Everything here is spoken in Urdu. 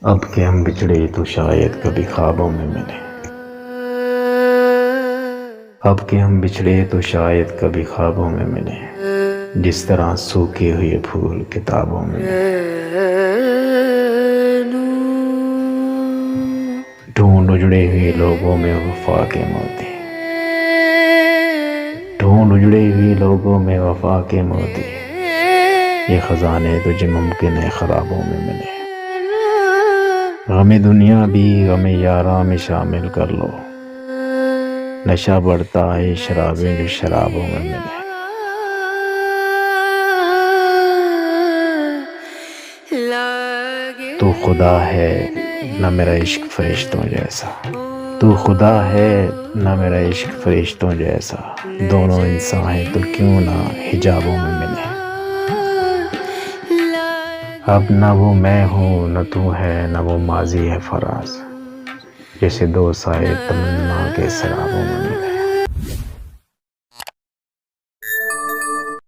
اب کہ ہم بچھڑے تو شاید کبھی خوابوں میں ملے، اب کہ ہم بچھڑے تو شاید کبھی خوابوں میں ملے، جس طرح سوکھے ہوئے پھول کتابوں میں ملے۔ ڈھونڈ اجڑے ہوئے لوگوں میں وفا کے موتی، ڈھونڈ اجڑے ہوئے لوگوں میں وفا کے موتی، یہ خزانے تجھے ممکن ہے خرابوں میں ملے۔ غم دنیا بھی غم یاراں میں شامل کر لو، نشہ بڑھتا ہے شرابیں جو شرابوں میں ملے۔ تو خدا ہے نہ میرا عشق فرشتوں جیسا، تو خدا ہے نہ میرا عشق فرشتوں جیسا، دونوں انسان ہیں تو کیوں نہ حجابوں میں ملے۔ اب نہ وہ میں ہوں نہ تو ہے، نہ وہ ماضی ہے فراز، جیسے دو سائے تمنا کے سرابوں میں ملے۔